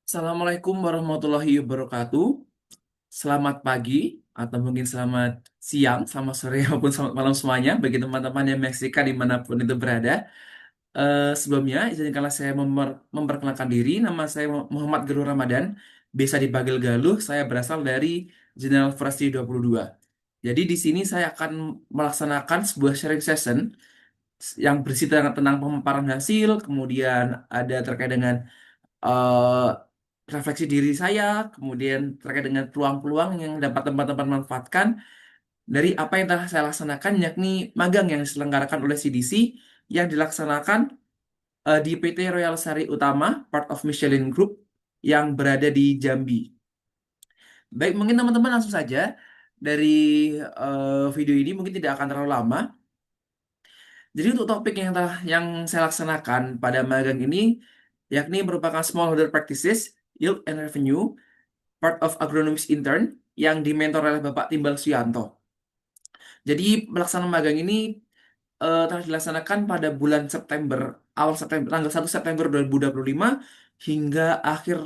Assalamualaikum warahmatullahi wabarakatuh. Selamat pagi atau mungkin selamat siang, selamat sore maupun selamat malam semuanya bagi teman-teman yang menyaksikan dimanapun itu berada. Sebelumnya izinkanlah saya memperkenalkan diri. Nama saya Muhammad Galuh Ramadan. Biasa dipanggil Galuh. Saya berasal dari General Forestry 22. Jadi di sini saya akan melaksanakan sebuah sharing session yang berisi tentang pemaparan hasil, kemudian ada terkait dengan eh, refleksi diri saya, kemudian terkait dengan peluang-peluang yang dapat teman-teman manfaatkan dari apa yang telah saya laksanakan, yakni magang yang diselenggarakan oleh CDC yang dilaksanakan di PT Royal Sari Utama, part of Michelin Group, yang berada di Jambi. Baik, mungkin teman-teman langsung saja dari video ini mungkin tidak akan terlalu lama. Jadi untuk topik yang saya laksanakan pada magang ini, yakni merupakan smallholder practices, yield and revenue, part of agronomist intern yang dimentor oleh Bapak Timbal Suyanto. Jadi pelaksanaan magang ini telah dilaksanakan pada bulan September, awal September, tanggal 1 September 2025 hingga akhir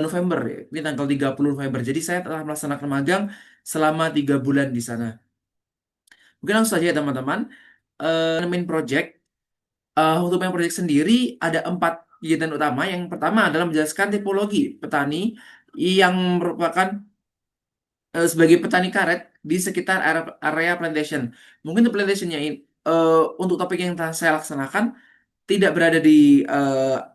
November, ya. Ini tanggal 30 November. Jadi saya telah melaksanakan magang selama 3 bulan di sana. Mungkin langsung saja ya teman-teman. Main project. Untuk main project sendiri ada 4 kegiatan utama. Yang pertama adalah menjelaskan tipologi petani yang merupakan sebagai petani karet di sekitar area plantation. Mungkin untuk plantationnya ini, untuk topik yang telah saya laksanakan tidak berada di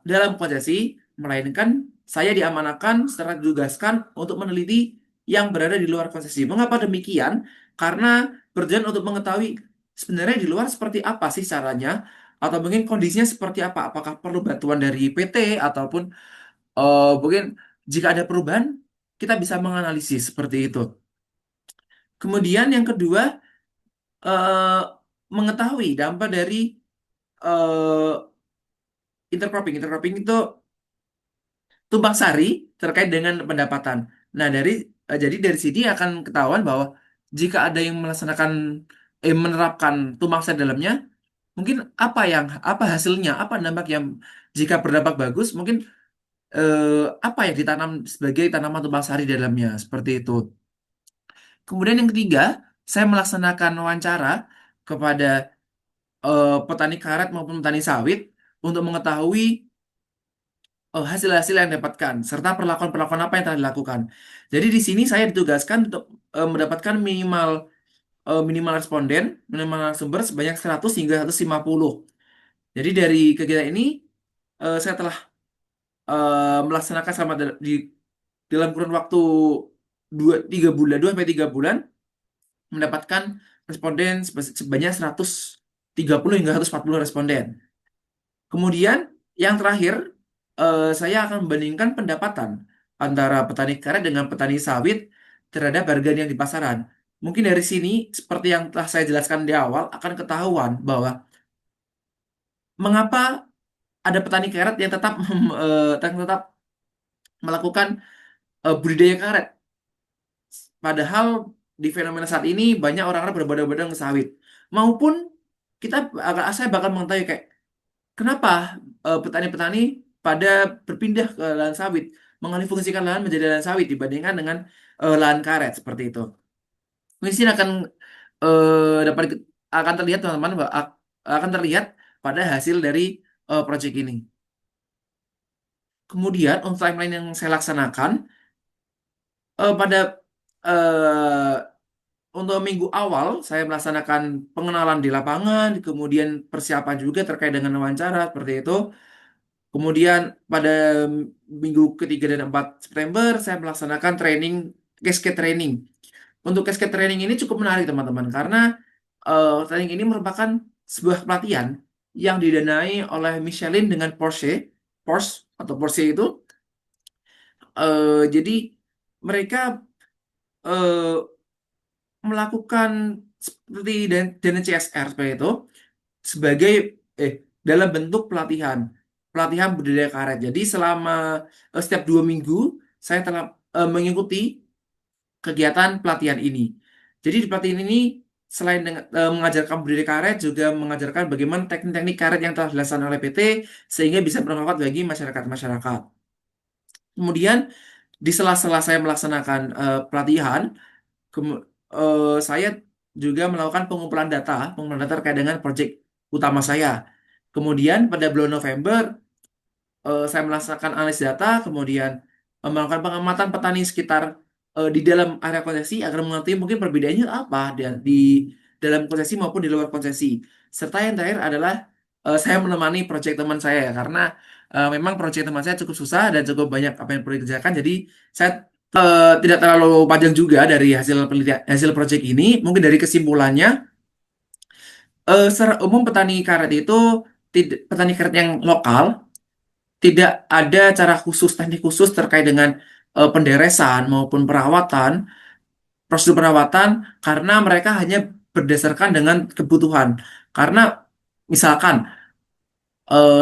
dalam konsesi, melainkan saya diamanahkan secara ditugaskan untuk meneliti yang berada di luar konsesi. Mengapa demikian? Karena berjalan untuk mengetahui sebenarnya di luar seperti apa sih caranya, atau mungkin kondisinya seperti apa. Apakah perlu bantuan dari PT ataupun mungkin jika ada perubahan kita bisa menganalisis seperti itu. Kemudian yang kedua, eh, mengetahui dampak dari eh, intercropping. Intercropping itu tumpang sari terkait dengan pendapatan. Nah, jadi dari sini akan ketahuan bahwa jika ada yang menerapkan tumpang sari dalamnya, mungkin apa hasilnya, apa dampak yang jika berdampak bagus, mungkin eh, apa yang ditanam sebagai tanaman tumpang sari dalamnya seperti itu. Kemudian yang ketiga, saya melaksanakan wawancara kepada petani karet maupun petani sawit untuk mengetahui hasil-hasil yang didapatkan serta perlakuan-perlakuan apa yang telah dilakukan. Jadi di sini saya ditugaskan untuk mendapatkan minimal responden, minimal sumber sebanyak 100 hingga 150. Jadi dari kegiatan ini saya telah melaksanakan dalam kurun waktu 2 3 bulan, 2 sampai 3 bulan, mendapatkan responden sebanyak 130 hingga 140 responden. Kemudian yang terakhir, saya akan membandingkan pendapatan antara petani karet dengan petani sawit terhadap harga yang di pasaran. Mungkin dari sini, seperti yang telah saya jelaskan di awal, akan ketahuan bahwa mengapa ada petani karet yang tetap melakukan budidaya karet. Padahal di fenomena saat ini banyak orang-orang berbondong-bondong ke sawit. Maupun saya bakal mengetahui kayak kenapa petani-petani pada berpindah ke lahan sawit, mengalihfungsikan lahan menjadi lahan sawit dibandingkan dengan lahan karet seperti itu. Mungkin akan dapat akan terlihat teman-teman bahwa akan terlihat pada hasil dari proyek ini. Kemudian untuk timeline yang saya laksanakan pada eh, untuk minggu awal saya melaksanakan pengenalan di lapangan, kemudian persiapan juga terkait dengan wawancara seperti itu. Kemudian pada minggu ketiga dan 4 September saya melaksanakan cascade training. Untuk cascade training ini cukup menarik teman-teman karena training ini merupakan sebuah pelatihan yang didanai oleh Michelin dengan Porsche atau Porsche itu. Jadi mereka eh, melakukan seperti dana CSR seperti itu sebagai dalam bentuk pelatihan budidaya karet. Jadi selama setiap 2 minggu saya telah mengikuti kegiatan pelatihan ini. Jadi di pelatihan ini selain mengajarkan budidaya karet juga mengajarkan bagaimana teknik-teknik karet yang telah dilaksanakan oleh PT sehingga bisa bermanfaat bagi masyarakat-masyarakat. Kemudian di sela-sela saya melaksanakan pelatihan, saya juga melakukan pengumpulan data terkait dengan proyek utama saya. Kemudian pada bulan November, saya melaksanakan analisis data, kemudian melakukan pengamatan petani sekitar di dalam area konsesi agar mengerti mungkin perbedaannya apa di dalam konsesi maupun di luar konsesi. Serta yang terakhir adalah saya menemani proyek teman saya ya, karena memang proyek teman saya cukup susah dan cukup banyak apa yang perlu dikerjakan. Jadi saya tidak terlalu panjang juga dari hasil penelitian hasil proyek ini. Mungkin dari kesimpulannya, secara umum petani karet itu petani karet yang lokal tidak ada cara khusus, teknik khusus terkait dengan penderesan maupun perawatan, prosedur perawatan, karena mereka hanya berdasarkan dengan kebutuhan. Karena misalkan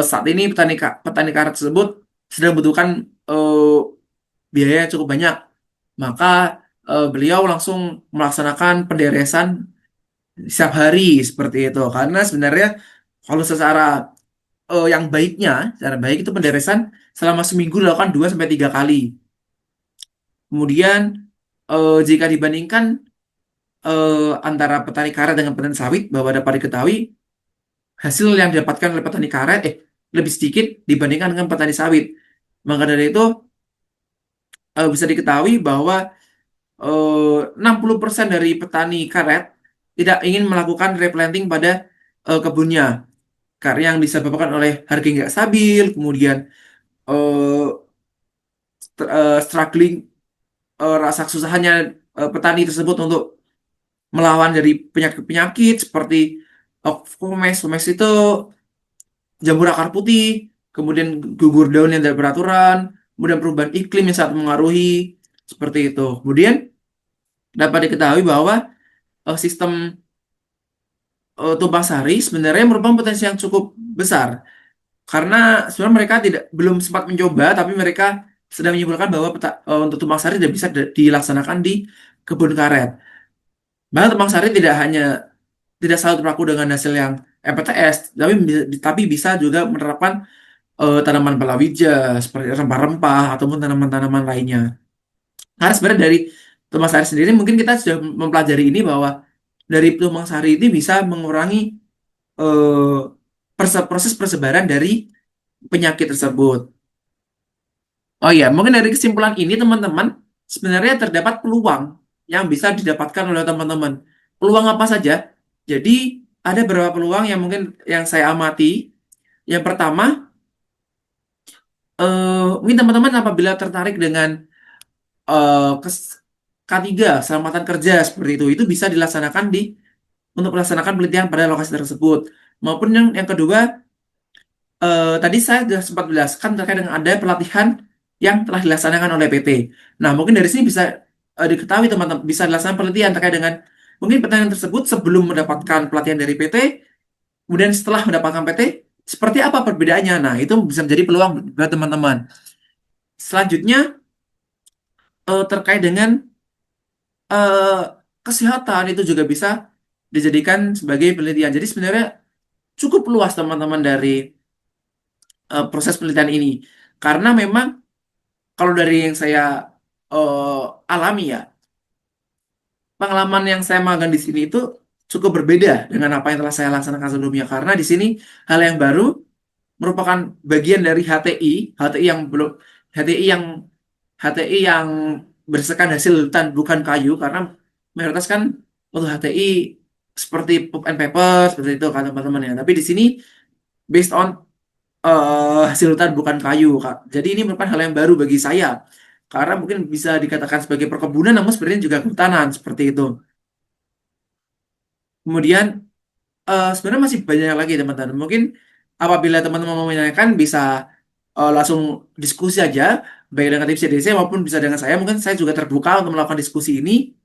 saat ini petani karet tersebut sedang membutuhkan eh, biaya yang cukup banyak, maka beliau langsung melaksanakan penderesan setiap hari seperti itu. Karena sebenarnya kalau secara yang baiknya, cara baik itu penderesan selama seminggu dilakukan 2 sampai 3 kali. Kemudian jika dibandingkan antara petani karet dengan petani sawit, bahwa dapat diketahui hasil yang didapatkan oleh petani karet lebih sedikit dibandingkan dengan petani sawit. Maka dari itu bisa diketahui bahwa 60% dari petani karet tidak ingin melakukan replanting pada kebunnya karena yang disebabkan oleh harga yang nggak stabil, kemudian eh, struggling, rasa kesusahannya petani tersebut untuk melawan dari penyakit-penyakit seperti fomes itu jamur akar putih, kemudian gugur daun yang tidak beraturan, kemudian perubahan iklim yang sangat mengaruhi seperti itu. Kemudian dapat diketahui bahwa sistem tumpang sari sebenarnya merupakan potensi yang cukup besar karena sebenarnya mereka tidak belum sempat mencoba, tapi mereka sedang menyimpulkan bahwa untuk tumpang sari tidak bisa dilaksanakan di kebun karet. Bahkan tumpang sari tidak selalu berlaku dengan hasil yang MPTS, tapi bisa juga menerapkan tanaman palawija seperti rempah-rempah ataupun tanaman-tanaman lainnya. Karena sebenarnya dari tumpang sari sendiri mungkin kita sudah mempelajari ini bahwa dari tumpang sari ini bisa mengurangi eh, proses persebaran dari penyakit tersebut. Oh iya, mungkin dari kesimpulan ini teman-teman sebenarnya terdapat peluang yang bisa didapatkan oleh teman-teman. Peluang apa saja? Jadi ada beberapa peluang yang mungkin yang saya amati. Yang pertama, mungkin teman-teman apabila tertarik dengan eh, kes- K3 keselamatan kerja seperti itu bisa dilaksanakan untuk melaksanakan penelitian pada lokasi tersebut. Maupun yang kedua, tadi saya sudah sempat jelaskan terkait dengan ada pelatihan yang telah dilaksanakan oleh PT. Nah, mungkin dari sini bisa diketahui teman-teman bisa dilaksanakan penelitian terkait dengan mungkin pertanyaan tersebut sebelum mendapatkan pelatihan dari PT, kemudian setelah mendapatkan PT, seperti apa perbedaannya. Nah, itu bisa menjadi peluang buat teman-teman. Selanjutnya terkait dengan eh, kesehatan itu juga bisa dijadikan sebagai penelitian. Jadi sebenarnya cukup luas teman-teman dari proses penelitian ini. Karena memang kalau dari yang saya eh, alami ya, pengalaman yang saya magang di sini itu cukup berbeda dengan apa yang telah saya laksanakan sebelumnya. Karena di sini hal yang baru merupakan bagian dari HTI yang HTI yang berdasarkan hasil hutan bukan kayu, karena mayoritas kan untuk HTI seperti pulp and paper seperti itu kan teman-teman ya. Tapi di sini based on hasil hutan bukan kayu, Kak. Jadi ini merupakan hal yang baru bagi saya. Karena mungkin bisa dikatakan sebagai perkebunan, namun sebenarnya juga kehutanan seperti itu. Kemudian sebenarnya masih banyak lagi teman-teman. Mungkin apabila teman-teman mau menanyakan bisa langsung diskusi aja, baik dengan tim CDC maupun bisa dengan saya. Mungkin saya juga terbuka untuk melakukan diskusi ini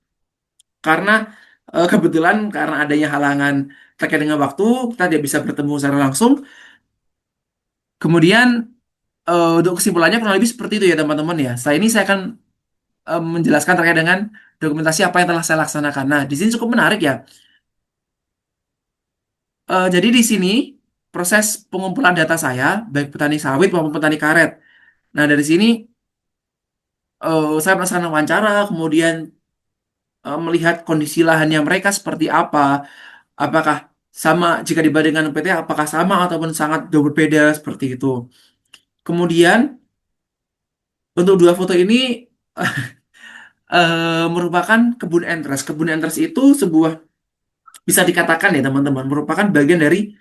karena kebetulan karena adanya halangan terkait dengan waktu, kita tidak bisa bertemu secara langsung. Kemudian untuk kesimpulannya kurang lebih seperti itu ya teman-teman ya. Saya akan menjelaskan terkait dengan dokumentasi apa yang telah saya laksanakan. Nah, di sini cukup menarik ya. Jadi di sini proses pengumpulan data saya, baik petani sawit maupun petani karet. Nah, dari sini Saya melaksanakan wawancara, kemudian melihat kondisi lahannya mereka seperti apa, apakah sama jika dibandingkan PT, apakah sama ataupun sangat jauh berbeda seperti itu. Kemudian untuk dua foto ini merupakan kebun entres. Kebun entres itu sebuah bisa dikatakan ya teman-teman merupakan bagian dari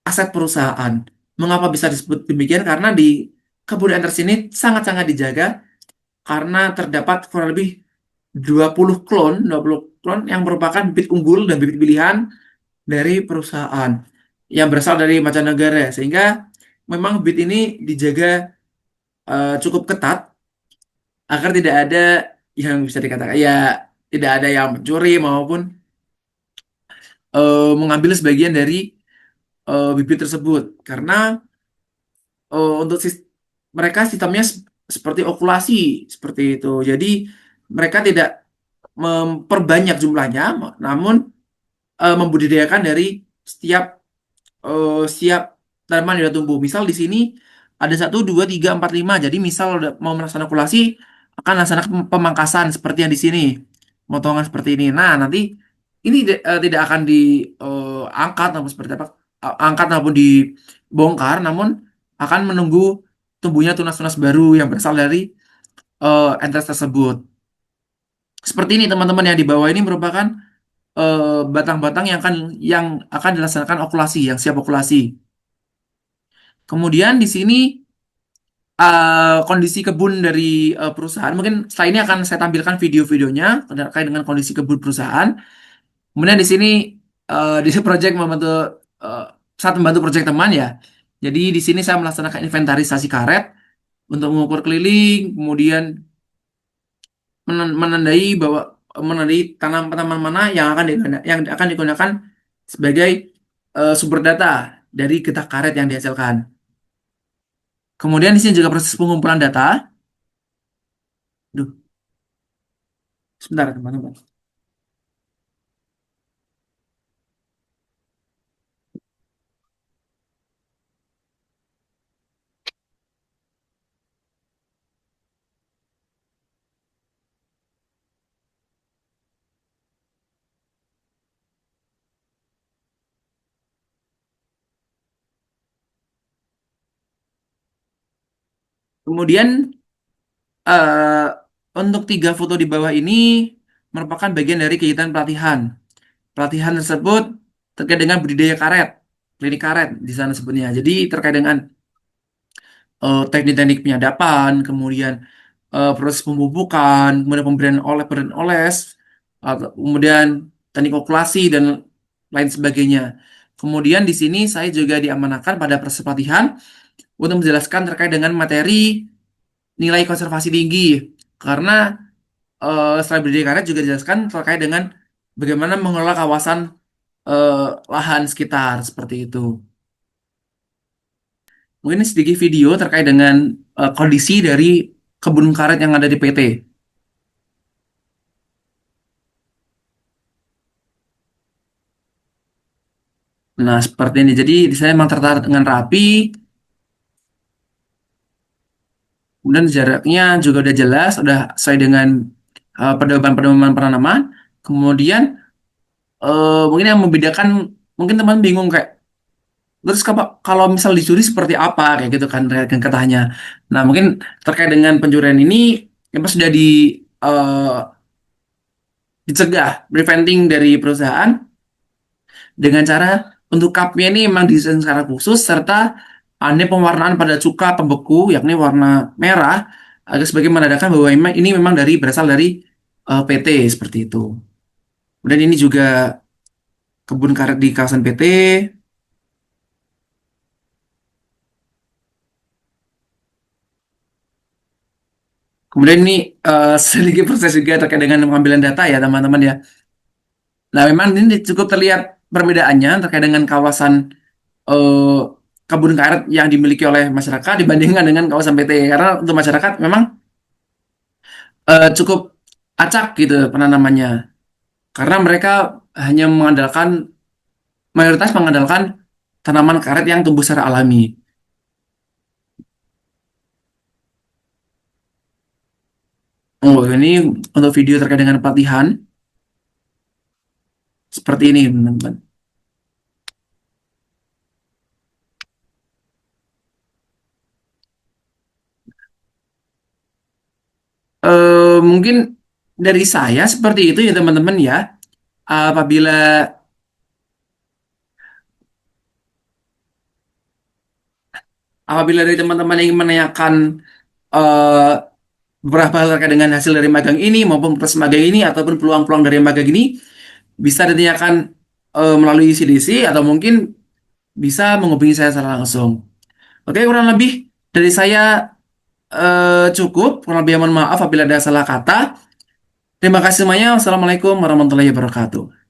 aset perusahaan. Mengapa bisa disebut demikian? Karena di kebun entres ini sangat-sangat dijaga karena terdapat kurang lebih 20 klon yang merupakan bibit unggul dan bibit pilihan dari perusahaan yang berasal dari mancanegara sehingga memang bibit ini dijaga cukup ketat agar tidak ada yang bisa dikatakan ya tidak ada yang mencuri maupun mengambil sebagian dari bibit tersebut karena untuk mereka sistemnya seperti okulasi seperti itu. Jadi mereka tidak memperbanyak jumlahnya, namun membudidayakan dari setiap setiap tanaman yang sudah tumbuh. Misal di sini ada 1, 2, 3, 4, 5. Jadi misal udah mau melaksanakan okulasi akan melaksanakan pemangkasan seperti yang di sini, potongan seperti ini. Nah nanti ini tidak akan diangkat maupun seperti apa, angkat maupun dibongkar, namun akan menunggu tumbuhnya tunas-tunas baru yang berasal dari entes tersebut. Seperti ini teman-teman yang di bawah ini merupakan batang-batang yang akan dilaksanakan okulasi, yang siap okulasi. Kemudian di sini kondisi kebun dari perusahaan. Mungkin setelah ini akan saya tampilkan video-videonya terkait dengan kondisi kebun perusahaan. Kemudian di sini di project membantu eh, saat membantu project teman ya. Jadi di sini saya melaksanakan inventarisasi karet untuk mengukur keliling, kemudian menandai bahwa menandai tanaman-tanaman mana yang akan digunakan sebagai sumber data dari getah karet yang dihasilkan. Kemudian di sini juga proses pengumpulan data. Duh, sebentar teman-teman. Kemudian eh, untuk tiga foto di bawah ini merupakan bagian dari kegiatan pelatihan. Pelatihan tersebut terkait dengan budidaya karet, klinik karet di sana sebutnya. Jadi terkait dengan teknik-teknik penyadapan, kemudian proses pemupukan, kemudian pemberian oles, kemudian teknik okulasi dan lain sebagainya. Kemudian di sini saya juga diamanahkan pada proses pelatihan untuk menjelaskan terkait dengan materi nilai konservasi tinggi. Karena selain budidaya karet juga dijelaskan terkait dengan bagaimana mengelola kawasan eh, lahan sekitar seperti itu. Mungkin ini sedikit video terkait dengan kondisi dari kebun karet yang ada di PT. Nah, seperti ini. Jadi, saya memang tertarik dengan rapi, kemudian jaraknya juga udah jelas, udah sesuai dengan pedoman-pedoman penanaman. Kemudian, mungkin yang membedakan, mungkin teman bingung kayak, terus kalau misal dicuri seperti apa, kayak gitu kan, terkait dengan katanya. Nah, mungkin terkait dengan pencurian ini, memang sudah dicegah, preventing dari perusahaan, dengan cara untuk cupnya ini memang desain secara khusus serta ada pewarnaan pada cuka pembeku yakni warna merah agar sebagai menandakan bahwa ini memang berasal dari PT seperti itu. Kemudian ini juga kebun karet di kawasan PT. Kemudian ini sedikit proses juga terkait dengan pengambilan data ya teman-teman ya. Nah memang ini cukup terlihat perbedaannya terkait dengan kawasan eh, kebun karet yang dimiliki oleh masyarakat dibandingkan dengan kawasan PT. Karena untuk masyarakat memang cukup acak gitu penanamannya. Karena mereka hanya mayoritas mengandalkan tanaman karet yang tumbuh secara alami. Oh, ini untuk video terkait dengan pelatihan seperti ini, teman-teman. Mungkin dari saya seperti itu ya teman-teman ya. Apabila apabila dari teman-teman ingin menanyakan eh, beberapa hal terkait dengan hasil dari magang ini maupun proses magang ini ataupun peluang-peluang dari magang ini bisa ditanyakan melalui CDC atau mungkin bisa menghubungi saya secara langsung. Oke, kurang lebih dari saya cukup. Kurang lebih mohon maaf apabila ada salah kata. Terima kasih semuanya. Wassalamualaikum warahmatullahi wabarakatuh.